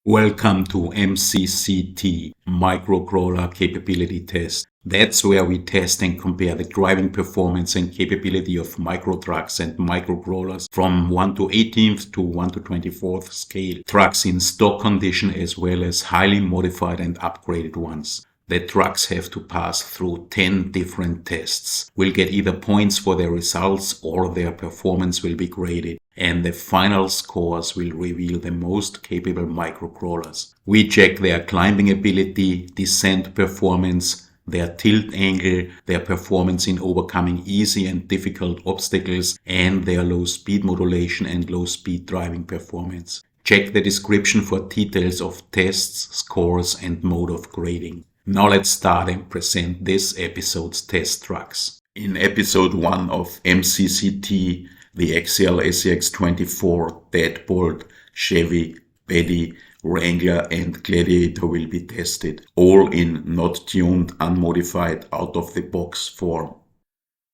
Welcome to MCCT, Microcrawler Capability Test. That's where we test and compare the driving performance and capability of micro trucks and microcrawlers from 1 to 18th to 1 to 24th scale. Trucks in stock condition as well as highly modified and upgraded ones. The trucks have to pass through 10 different tests. We'll get either points for their results or their performance will be graded. And the final scores will reveal the most capable microcrawlers. We check their climbing ability, descent performance, their tilt angle, their performance in overcoming easy and difficult obstacles, and their low speed modulation and low speed driving performance. Check the description for details of tests, scores, and mode of grading. Now let's start and present this episode's test trucks. In episode 1 of MCCT, the Axial SCX24, Deadbolt, Chevy, Betty, Wrangler and Gladiator will be tested, all in not tuned, unmodified, out-of-the-box form.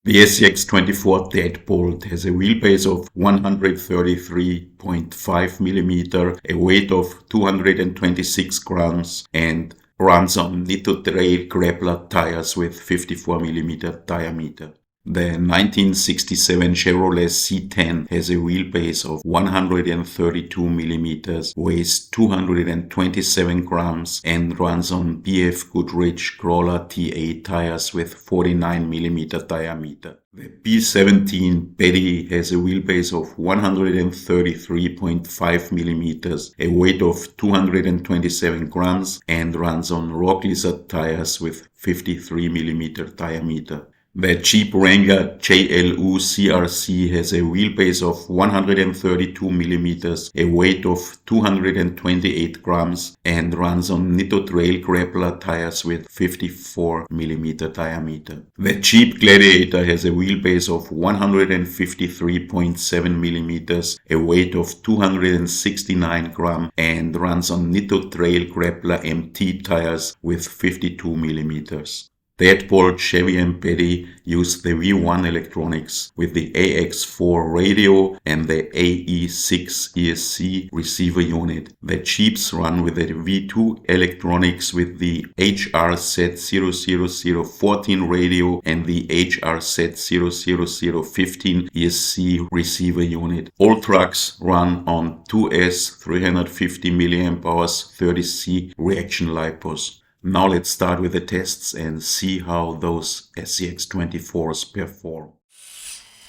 The SCX24 Deadbolt has a wheelbase of 133.5 mm, a weight of 226 grams and runs on Nitto Trail grappler tires with 54 mm diameter. The 1967 Chevrolet C10 has a wheelbase of 132 mm, weighs 227 grams and runs on BF Goodrich Crawler TA tires with 49 mm diameter. The B17 Betty has a wheelbase of 133.5 mm, a weight of 227 grams and runs on Rock Lizard tires with 53 mm diameter. The Jeep Wrangler JLU CRC has a wheelbase of 132 mm, a weight of 228 grams and runs on Nitto Trail grappler tires with 54 mm diameter. The Jeep Gladiator has a wheelbase of 153.7 mm, a weight of 269 grams and runs on Nitto Trail grappler MT tires with 52 mm. Deadbolt, Chevy and Betty use the V1 electronics with the AX4 radio and the AE6 ESC receiver unit. The Jeeps run with the V2 electronics with the HRZ00014 radio and the HRZ00015 ESC receiver unit. All trucks run on 2S 350 mAh 30C reaction LiPos. Now let's start with the tests and see how those SCX24s perform.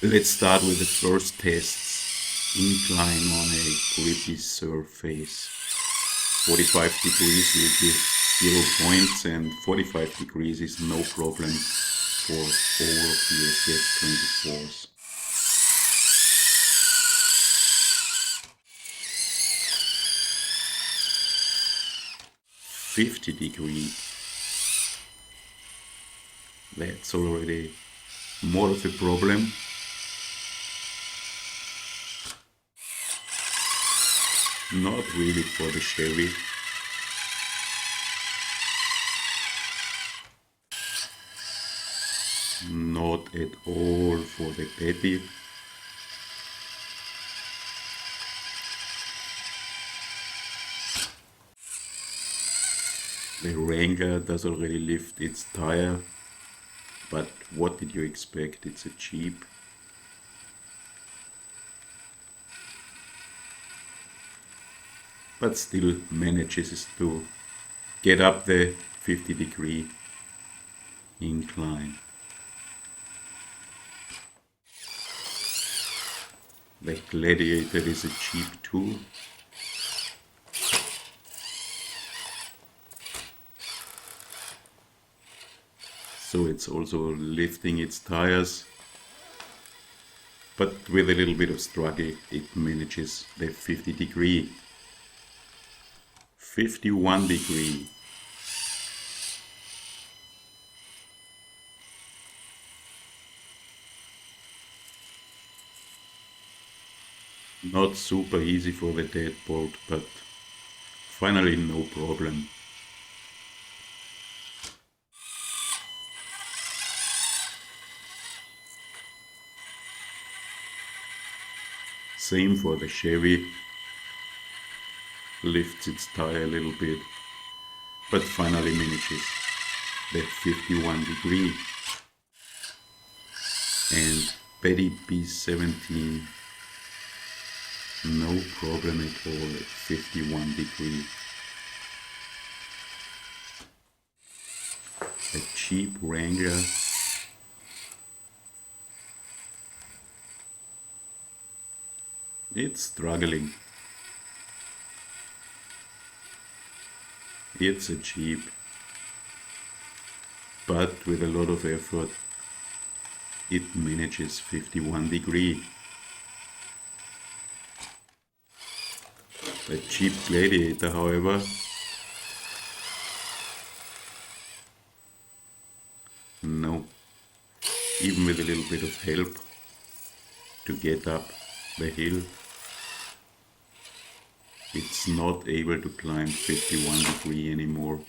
Let's start with the first tests. Incline on a grippy surface. 45 degrees will give 0 points and 45 degrees is no problem for all of the SCX24s. .50 that's already more of a problem. Not really for the Chevy. Not at all for the Betty. The Wrangler does already lift its tire, but what did you expect? It's a Jeep. But still manages to get up the 50-degree incline. The Gladiator is a Jeep too. So it's also lifting its tires, but with a little bit of struggle it manages the 50-degree. 51-degree. Not super easy for the Deadbolt, but finally no problem. Same for the Chevy. lifts its tire a little bit, but finally manages that 51 degree. And Betty B17, no problem at all at 51 degree. A cheap Wrangler, it's struggling. It's a Jeep, but with a lot of effort it manages 51 degree. The Jeep Gladiator, however, no, even with a little bit of help to get up the hill, it's not able to climb 51 degree anymore.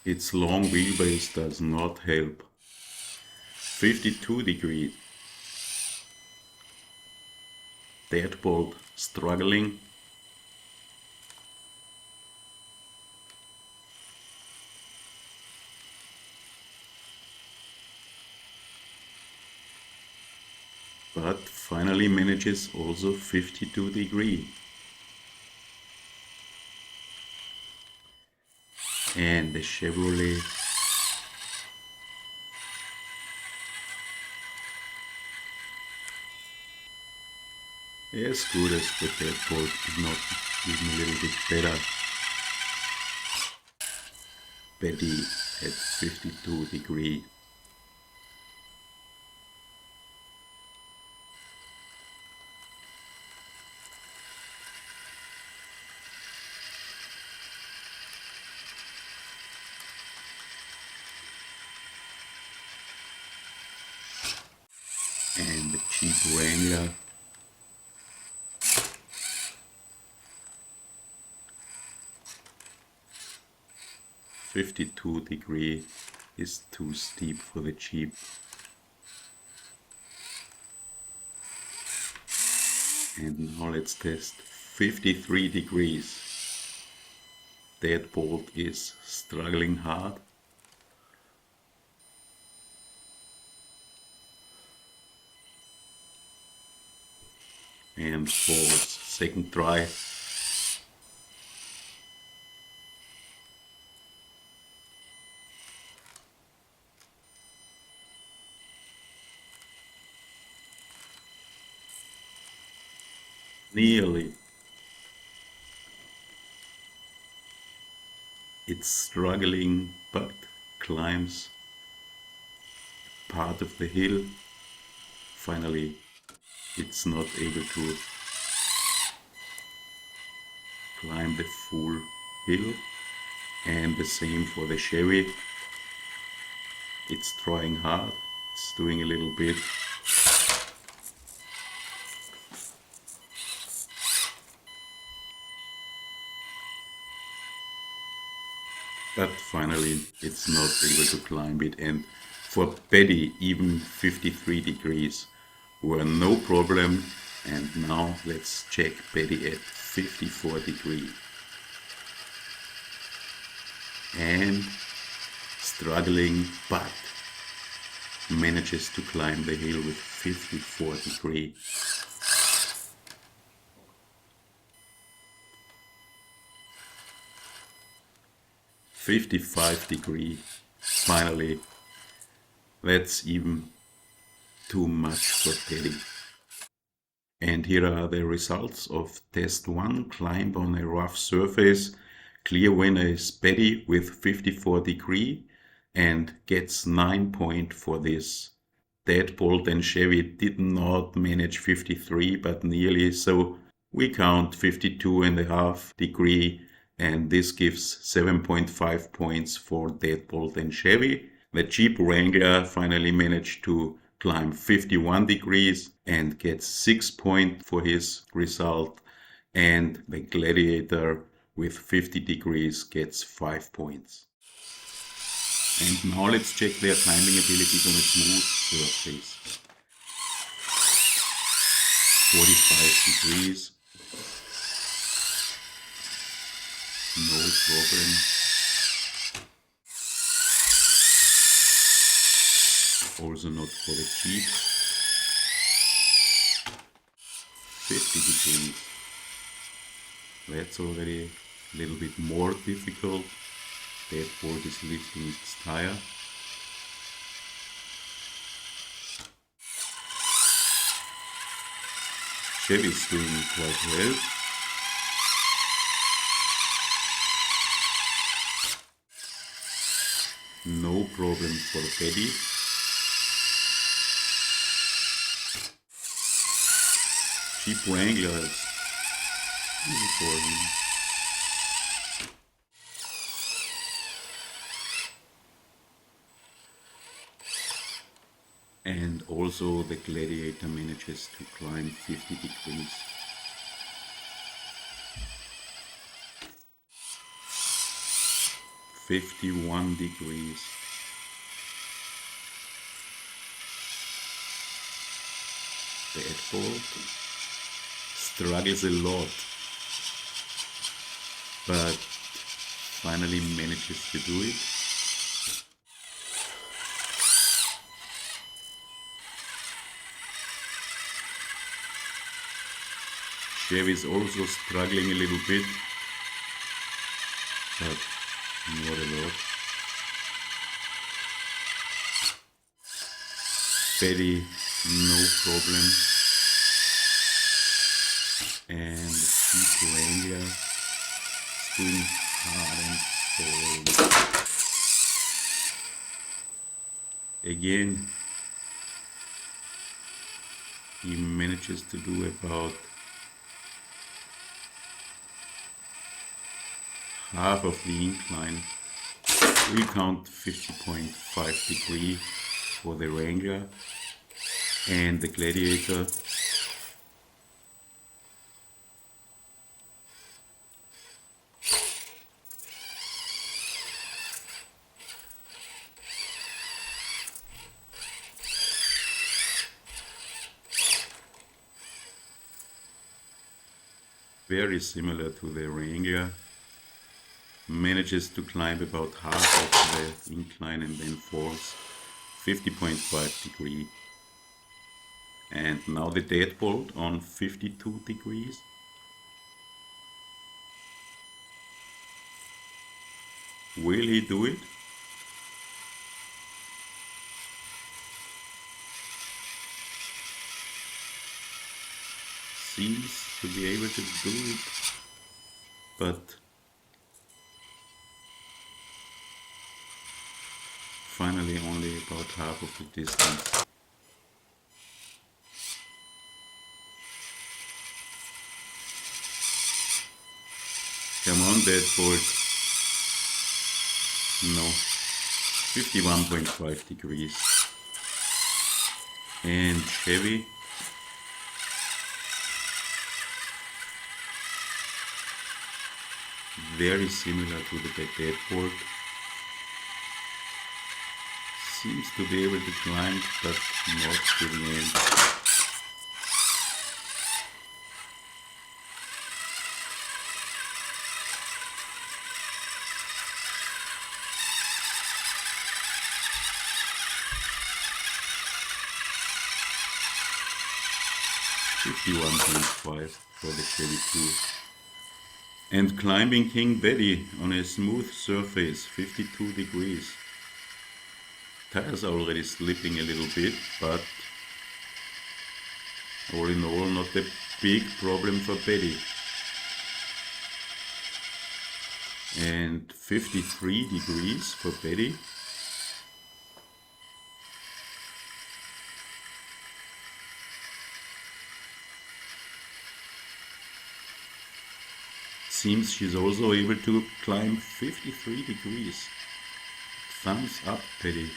Its long wheelbase does not help. 52 degree. Deadbolt struggling. But finally manages also 52 degree. And the Chevrolet as good as the Deadbolt, if not even a little bit better. Betty at 52 degree. And the cheap Wrangler .52 degree is too steep for the Jeep. And now let's test 53 degrees. Deadbolt is struggling hard. And falls. Second try. Nearly. It's struggling, but climbs part of the hill. Finally, it's not able to climb the full hill. And the same for the Chevy. It's trying hard. It's doing a little bit. But finally it's not able to climb it, and for Betty even 53 degrees were no problem. And now let's check Betty at 54 degrees. And struggling, but manages to climb the hill with 54 degrees. .55 degree. Finally, that's even too much for Betty. And here are the results of test 1, climb on a rough surface. Clear winner is Betty with 54 degree and gets 9 points for this. Deadbolt and Chevy did not manage 53, but nearly, so we count 52.5 degree, and this gives 7.5 points for Deadbolt and Chevy. The Jeep Wrangler finally managed to climb 51 degrees and gets 6 points for his result. And the Gladiator with 50 degrees gets 5 points. And now let's check their climbing abilities on a smooth surface. 45 degrees. No problem. Also not for the Jeep. 50 degrees. That's already a little bit more difficult. Deadbolt is lifting its tire. Chevy is doing quite well. No problem for Betty. Jeep Wrangler is easy for him. And also the Gladiator manages to climb 50 degrees. $51 degrees. Deadbolt struggles a lot, but finally manages to do it. Chevy is also struggling a little bit, but not a lot. Betty, no problem. And Jeep Wrangler is doing hard and cold. Again, he manages to do about half of the incline. We count 50.5 degrees for the Wrangler, and the Gladiator very similar to the Wrangler, manages to climb about half of the incline and then falls 50.5 degrees. And now the Deadbolt on 52 degrees. Will he do it? Seems to be able to do it, but finally only about half of the distance. Come on, Deadbolt. No. 51.5 degrees. And Chevy. Very similar to the Deadbolt. Seems to be able to climb, but not to the end. $51.5 for the Chevy 2. And climbing King Betty on a smooth surface, 52 degrees. Tires are already slipping a little bit, but all in all not a big problem for Betty. And 53 degrees for Betty. Seems she's also able to climb 53 degrees. Thumbs up, Betty.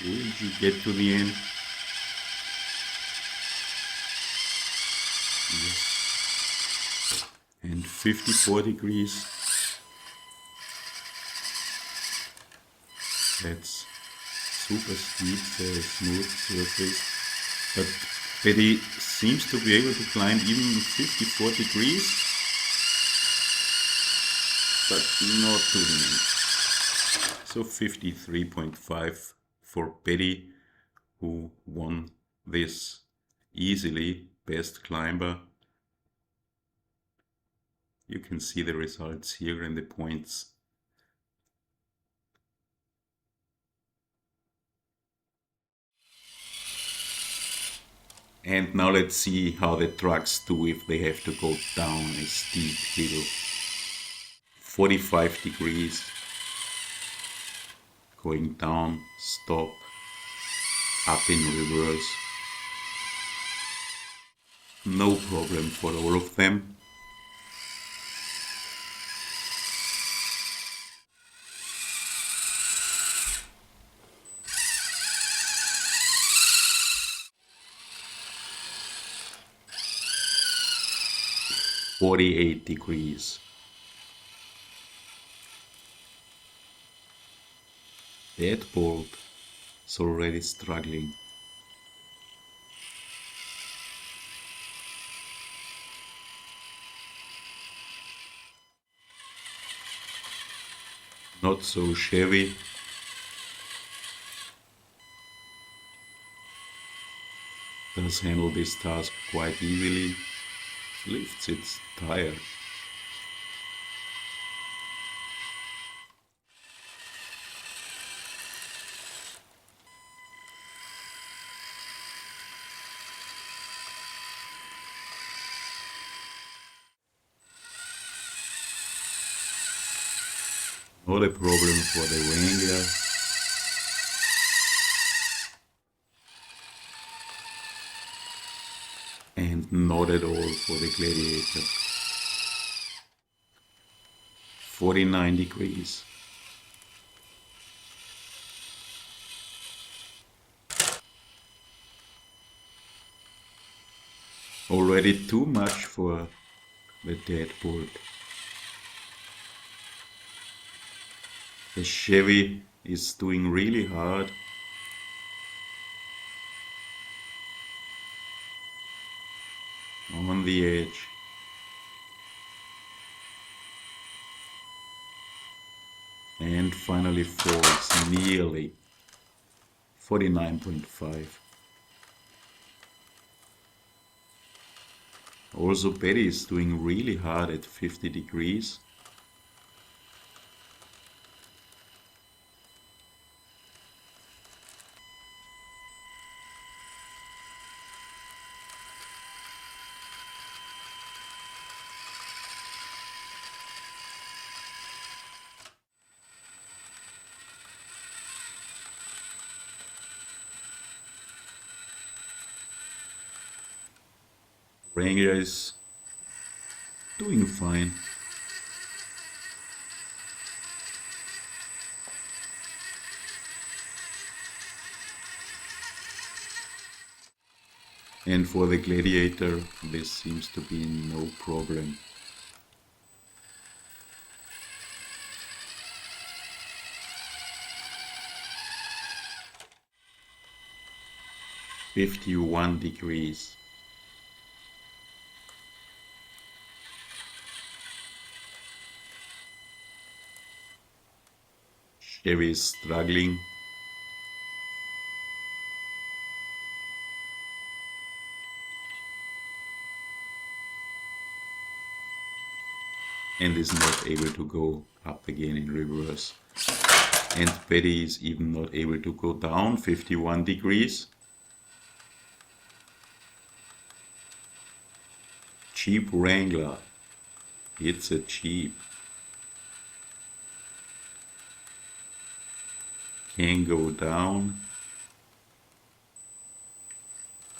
Will you get to the end? Yes. And 54 degrees. That's super steep for a smooth surface. But Betty seems to be able to climb even 54 degrees. But not to the end. So 53.5 for Betty, who won this easily, best climber. You can see the results here in the points. And now let's see how the trucks do if they have to go down a steep hill. 45 degrees. Going down, stop, up in reverse. No problem for all of them. .48 degrees. Deadbolt is already struggling. Not so Chevy. Does handle this task quite easily. Lifts its tire. Not a problem for the Wrangler. And not at all for the Gladiator. 49 degrees. Already too much for the Deadbolt. The Chevy is doing really hard. On the edge. And finally falls nearly. 49.5. Also Betty is doing really hard at 50 degrees. Wrangler is doing fine. And for the Gladiator, this seems to be no problem. .51 degrees. Chevy is struggling. And is not able to go up again in reverse. And Betty is even not able to go down. 51 degrees. Cheap Wrangler. It's a Jeep. Can go down,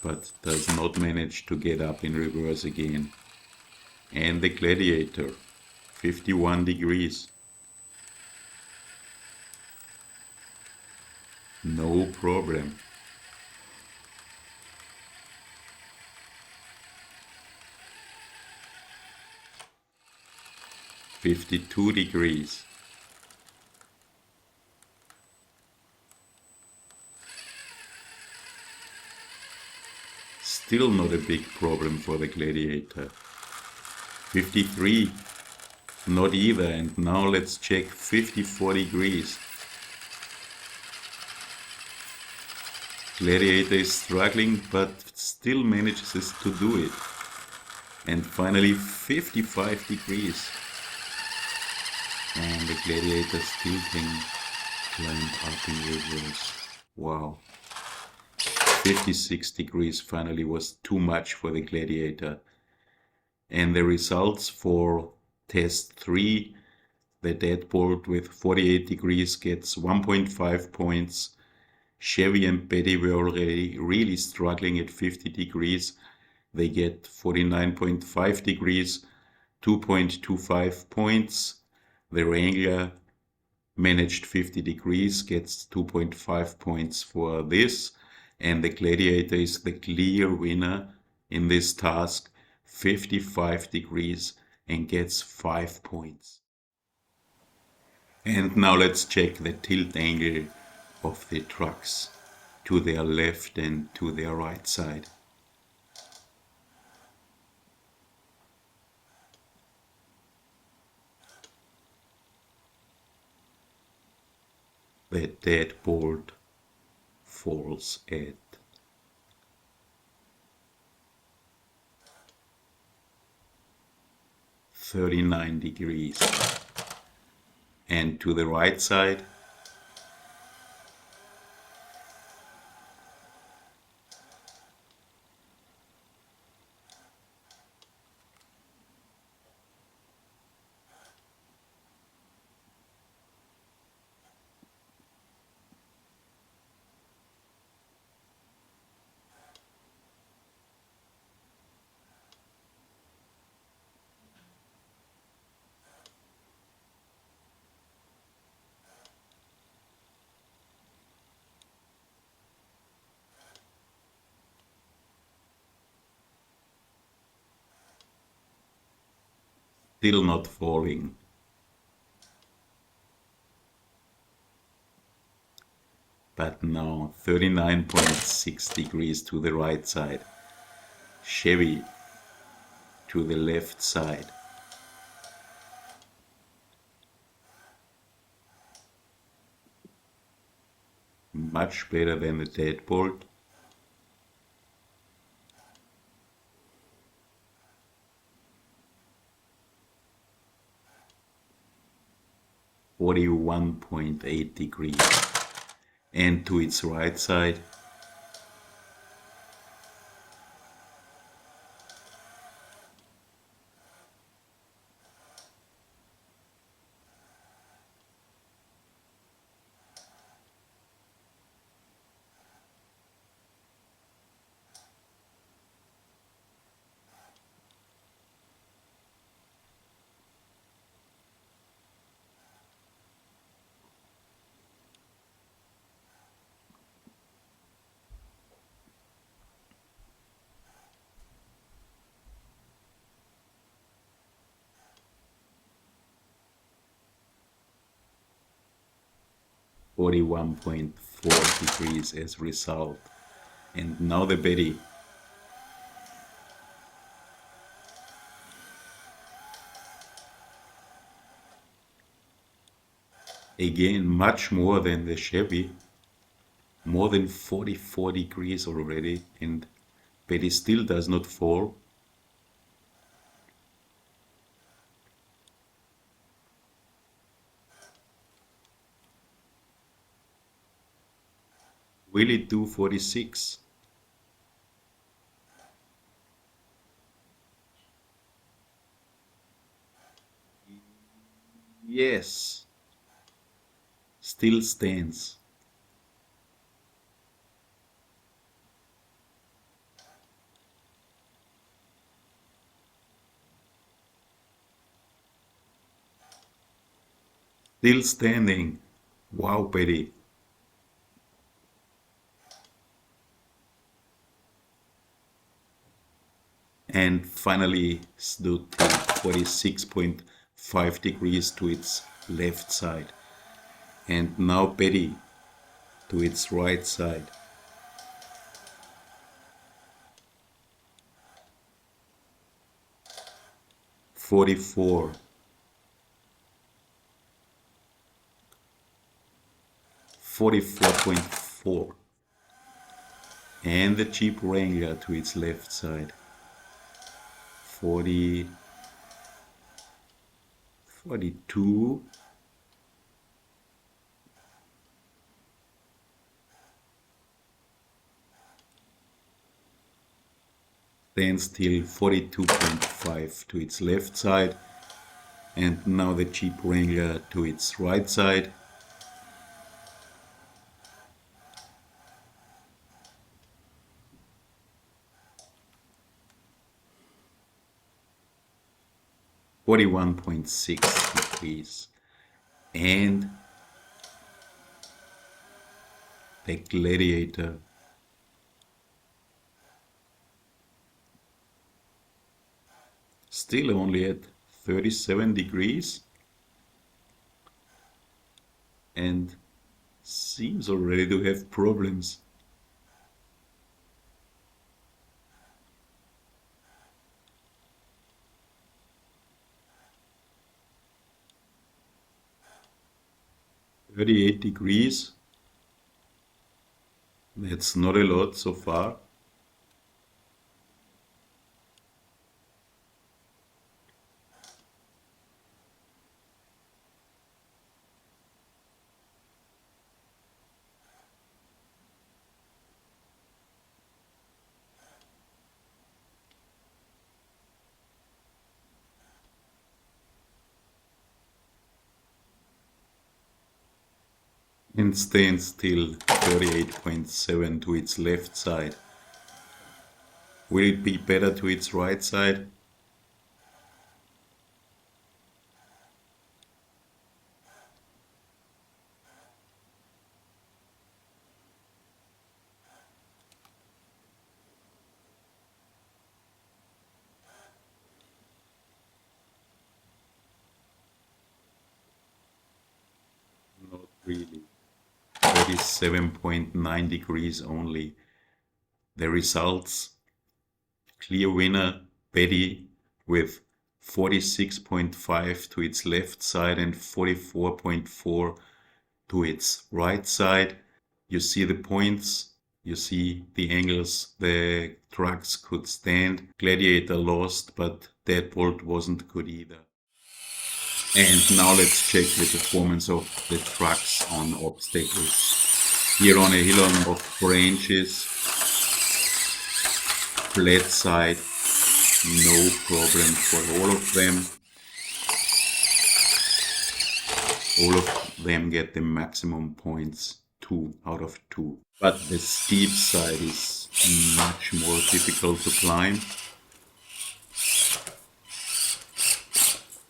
but does not manage to get up in reverse again. And the Gladiator, 51 degrees. No problem. $52. Still not a big problem for the Gladiator. 53, not either. And now let's check 54 degrees. Gladiator is struggling, but still manages to do it. And finally 55 degrees. And the Gladiator still can climb up in reverse. Wow. 56 degrees finally was too much for the Gladiator. And the results for test 3, the Deadbolt with 48 degrees gets 1.5 points. Chevy and Betty were already really struggling at 50 degrees. They get 49.5 degrees, 2.25 points. The Wrangler managed 50 degrees, gets 2.5 points for this. And the Gladiator is the clear winner in this task, 55 degrees, and gets 5 points. And now let's check the tilt angle of the trucks to their left and to their right side. The Deadbolt falls at 39 degrees. And to the right side, still not falling. But now 39.6 degrees to the right side. Chevy to the left side. Much better than the Deadbolt. $41.8 degrees. And to its right side, $41.4 degrees as result. And now the Betty. Again, much more than the Chevy. More than 44 degrees already, and Betty still does not fall. Will it do 46? Yes. Still stands. Still standing. Wow, Betty. finally stood to 46.5 degrees to its left side. And now Betty to its right side. .44, 44.4, and the Jeep Wrangler to its left side. 40, 42, then still 42.5 to its left side, and now the Jeep Wrangler to its right side. .6 degrees, and the Gladiator still only at 37 degrees and seems already to have problems. .38 degrees, that's not a lot so far. And stands still 38.7 to its left side. Will it be better to its right side? Not really. 37.9 degrees only. The results: clear winner Betty with 46.5 to its left side and 44.4 to its right side. You see the points, you see the angles the trucks could stand. Gladiator lost, but Deadbolt wasn't good either. And now let's check the performance of the trucks on obstacles. Here on a hill of branches, flat side, no problem for all of them. All of them get the maximum points, 2 out of 2. But the steep side is much more difficult to climb.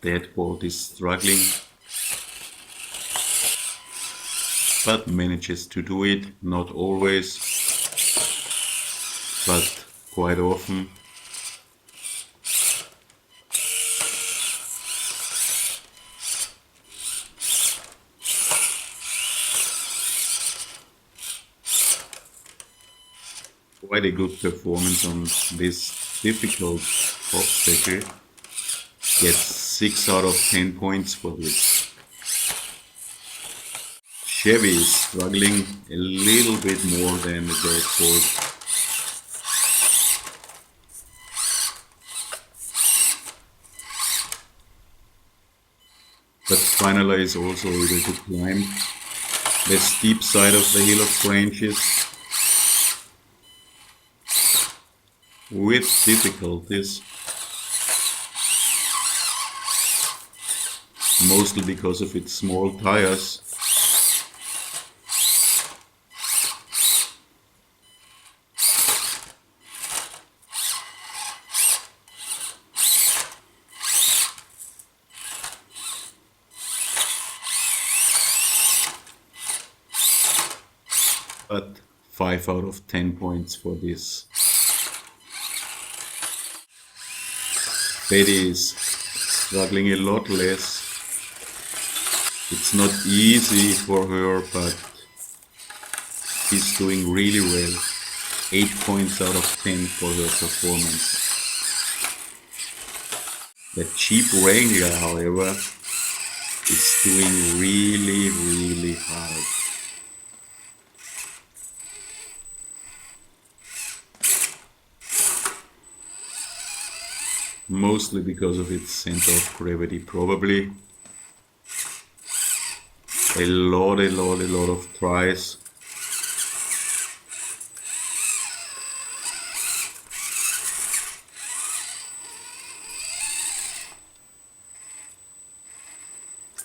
Deadbolt is struggling, but manages to do it, not always, but quite often. Quite a good performance on this difficult obstacle. Gets 6 out of 10 points for this. Chevy is struggling a little bit more than the Deadbolt. But finally is also able to climb the steep side of the hill of branches with difficulties. Mostly because of its small tires. But 5 out of 10 points for this. Betty is struggling a lot less. It's not easy for her, but she's doing really well. 8 points out of 10 for her performance. The cheap Wrangler, however, is doing really hard. Mostly because of its center of gravity, probably. A lot of tries.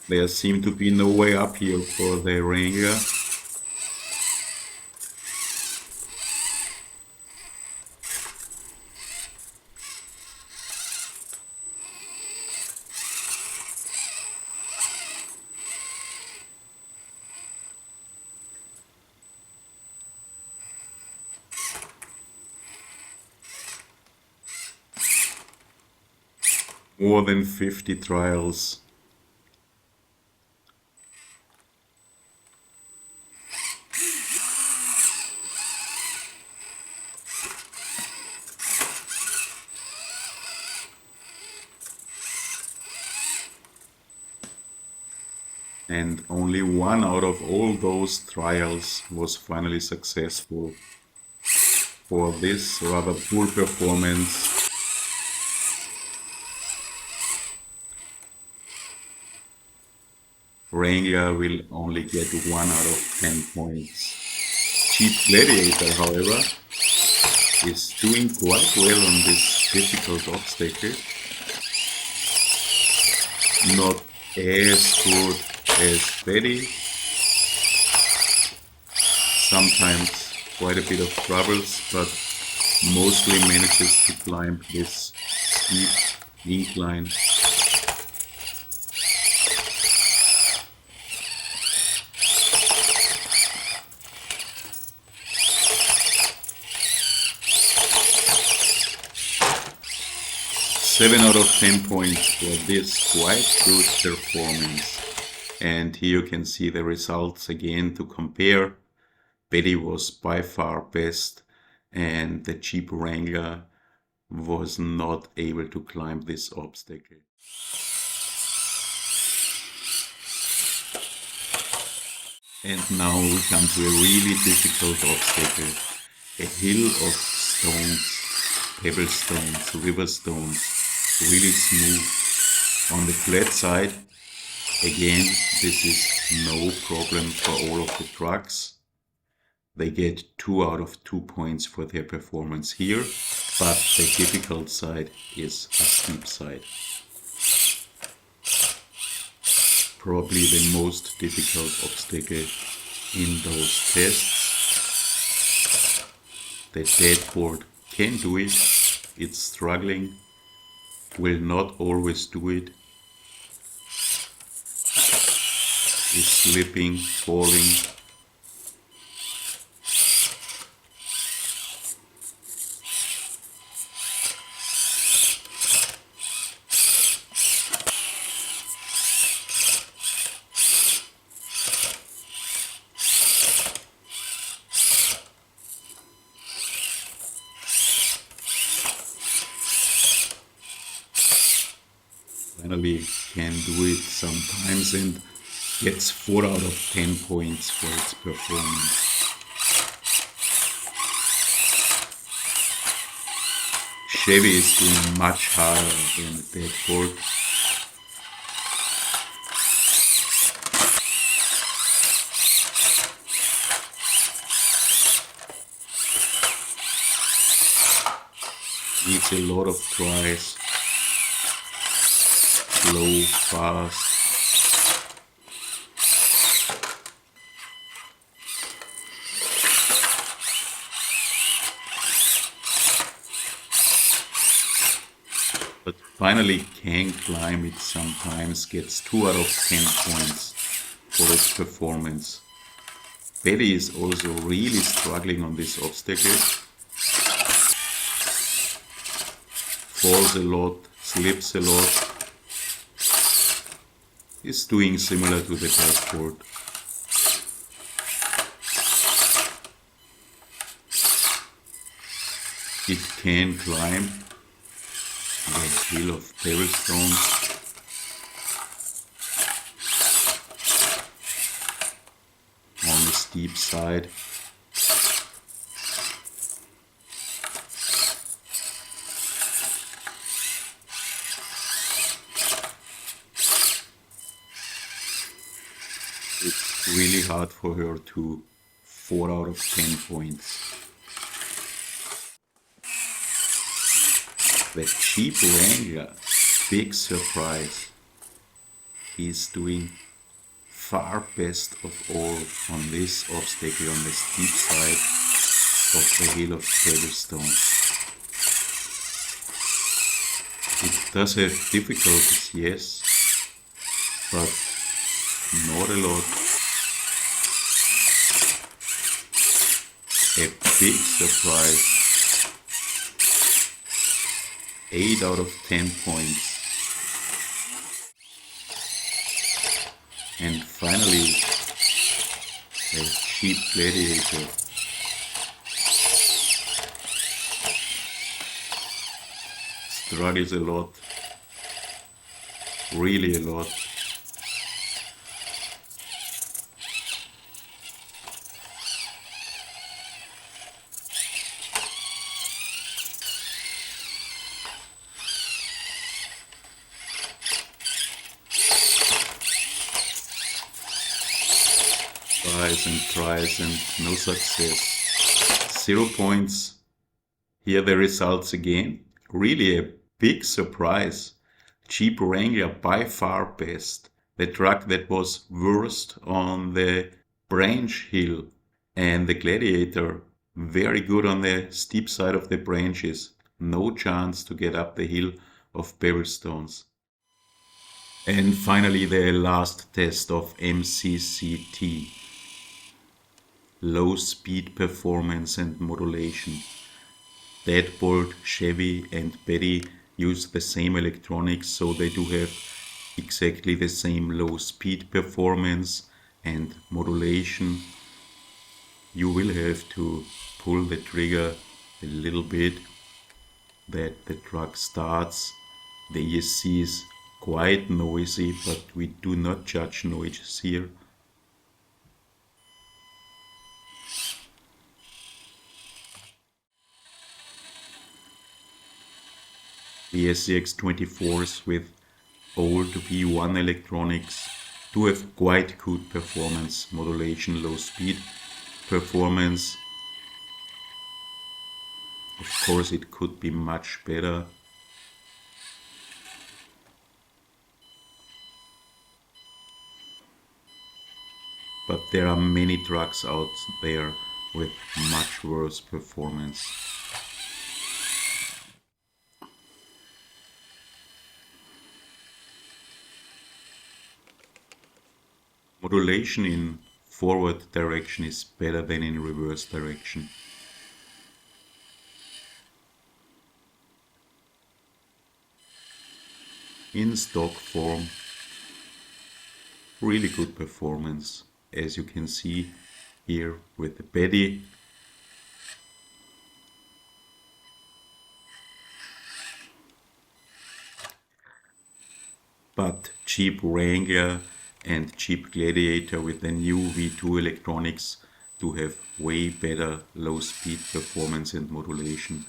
There seemed to be no way up here for the Wrangler. More than 50 trials. And only one out of all those trials was finally successful for this rather poor performance. Wrangler will only get 1 out of 10 points. Cheap Gladiator, however, is doing quite well on this difficult obstacle. Not as good as Betty. Sometimes quite a bit of troubles, but mostly manages to climb this steep incline. Seven out of 10 points for this quite good performance. And here you can see the results again to compare. Betty was by far best, and the cheap Wrangler was not able to climb this obstacle. And now we come to a really difficult obstacle. A hill of stones, pebble stones, river stones, really smooth. On the flat side, again, this is no problem for all of the trucks. They get 2 out of 2 points for their performance here, but the difficult side is a steep side. Probably the most difficult obstacle in those tests. The Deadbolt can do it, it's struggling, will not always do it. Is slipping, falling. Finally can do it sometimes and gets 4 out of 10 points for its performance. Chevy is doing much harder than the Deadbolt. Needs a lot of tries. Slow, fast. But finally can climb it sometimes, gets 2 out of 10 points for its performance. Betty is also really struggling on this obstacle. Falls a lot, slips a lot. It's doing similar to the Deadbolt. It can climb the hill of pebble stones. On the steep side. It's really hard for her to 4 out of 10 points. The cheap Wrangler, big surprise. He's doing far best of all on this obstacle on the steep side of the hill of pebblestones. It does have difficulties, yes, but not a lot. A big surprise. 8 out of 10 points. And finally, a cheap Gladiator. Struggles a lot, really a lot. Tries and no success. 0 points. Here the results again. Really a big surprise. Cheap Wrangler by far best. The truck that was worst on the branch hill, and the Gladiator very good on the steep side of the branches. No chance to get up the hill of pebblestones. And finally the last test of MCCT. Low speed performance and modulation. Deadbolt, Chevy and Betty use the same electronics, so they do have exactly the same low speed performance and modulation. You will have to pull the trigger a little bit that the truck starts. The ESC is quite noisy, but we do not judge noises here. The SCX24s with old V1 electronics do have quite good performance, modulation, low speed performance. Of course it could be much better. But there are many trucks out there with much worse performance. Modulation in forward direction is better than in reverse direction. In stock form, really good performance, as you can see here with the Betty. But cheap Wrangler and cheap Gladiator with the new V2 electronics do have way better low speed performance and modulation.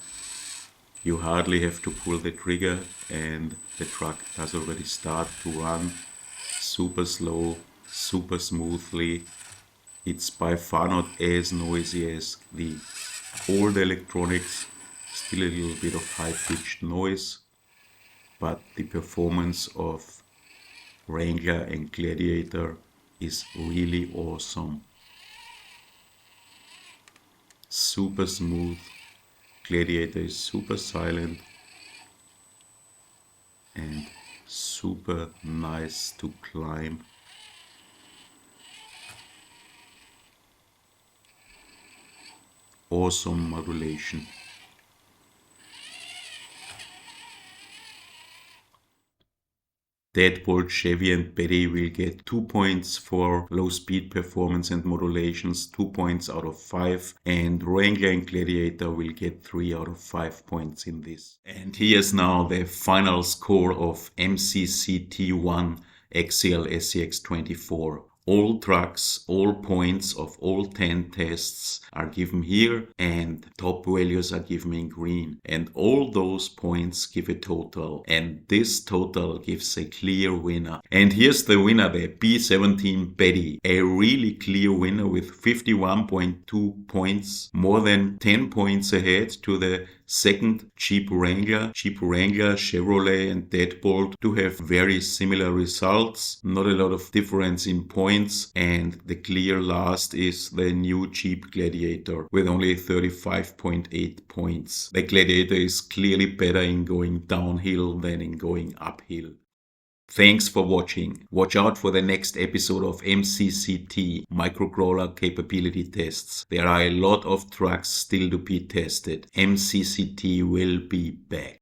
You hardly have to pull the trigger and the truck does already start to run super slow, super smoothly. It's by far not as noisy as the old electronics, still a little bit of high-pitched noise, but the performance of Wrangler and Gladiator is really awesome. Super smooth. Gladiator is super silent and super nice to climb. Awesome modulation. Deadbolt, Chevy and Betty will get 2 points for low speed performance and modulations, 2 points out of 5, and Wrangler and Gladiator will get 3 out of 5 points in this. And here's now the final score of MCCT1 Axial SCX24. All trucks, all points of all 10 tests are given here, and top values are given in green. And all those points give a total, and this total gives a clear winner. And here's the winner, the B17 Betty, a really clear winner with 51.2 points, more than 10 points ahead to the second Jeep Wrangler. Jeep Wrangler, Chevrolet and Deadbolt do have very similar results, not a lot of difference in points, and the clear last is the new Jeep Gladiator with only 35.8 points. The Gladiator is clearly better in going downhill than in going uphill. Thanks for watching. Watch out for the next episode of MCCT microcrawler capability tests. There are a lot of trucks still to be tested. MCCT will be back.